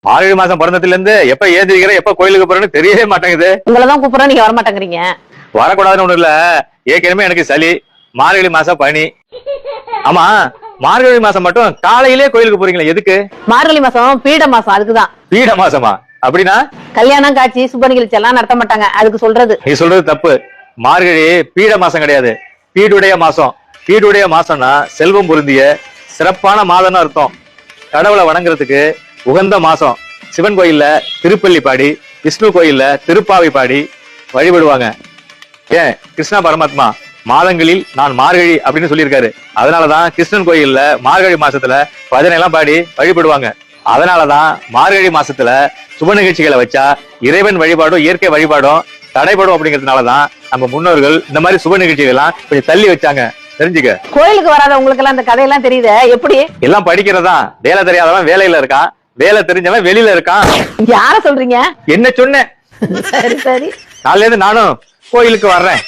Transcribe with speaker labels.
Speaker 1: மார்கழி மாசம் பிறந்ததுல இருந்து எப்ப ஏந்திரிக்கிற எப்ப கோயிலுக்கு போறேன்னு தெரியவே மாட்டேங்குது.
Speaker 2: உங்களதான் கூப்பிடுறோம், நீங்க வர மாட்டேங்கிறீங்க.
Speaker 1: வரக்கூடாதுன்னு ஒண்ணு இல்ல, ஏற்கனவே எனக்கு சளி, மார்கழி மாசம் பனி. ஆமா, மார்கழி மாசம் மட்டும் காலையிலே கோயிலுக்கு போறீங்களா, எதுக்கு?
Speaker 2: மார்கழி மாசம் பீட மாசம், அதுக்குதான்.
Speaker 1: பீட மாசமா? அப்படின்னா
Speaker 2: கல்யாணம் காட்சி சுப நிகழ்ச்சி எல்லாம் நடத்த மாட்டாங்க, அதுக்கு சொல்றது.
Speaker 1: நீ சொல்றது தப்பு. மார்கழி பீட மாசம் கிடையாது, பீடுடைய மாசம். பீடுடைய மாசம்னா செல்வம் பொருந்திய சிறப்பான மாதம்னு அர்த்தம். கடவுளை வணங்குறதுக்கு உகந்த மாசம். சிவன் கோயில்ல திருப்பள்ளி பாடி, விஷ்ணு கோயில்ல திருப்பாவை பாடி வழிபடுவாங்க. ஏன் கிருஷ்ணா பரமாத்மா மாதங்களில் நான் மார்கழி அப்படின்னு சொல்லியிருக்காரு. அதனாலதான் கிருஷ்ணன் கோயில்ல மார்கழி மாசத்துல பஜனை எல்லாம் பாடி வழிபடுவாங்க. அதனாலதான் மார்கழி மாசத்துல சுப நிகழ்ச்சிகளை வச்சா இறைவன் வழிபாடும் இயற்கை வழிபாடும் தடைபடும். அப்படிங்கிறதுனாலதான் நம்ம முன்னோர்கள் இந்த மாதிரி சுப நிகழ்ச்சிகள் எல்லாம் கொஞ்சம் தள்ளி வச்சாங்க. தெரிஞ்சுக்க.
Speaker 2: கோயிலுக்கு வராத உங்களுக்கு எல்லாம் இந்த கதையெல்லாம் தெரியுது எப்படி?
Speaker 1: எல்லாம் படிக்கிறதா. வேலை தெரியாதவன் வேலையில இருக்கான், வேலை தெரிஞ்சவன் வெளியில இருக்கான்.
Speaker 2: யார சொல்றீங்க?
Speaker 1: என்ன சொன்னேன்?
Speaker 2: சரி சரி,
Speaker 1: நாளைல இருந்து நானும் கோயிலுக்கு வர்றேன்.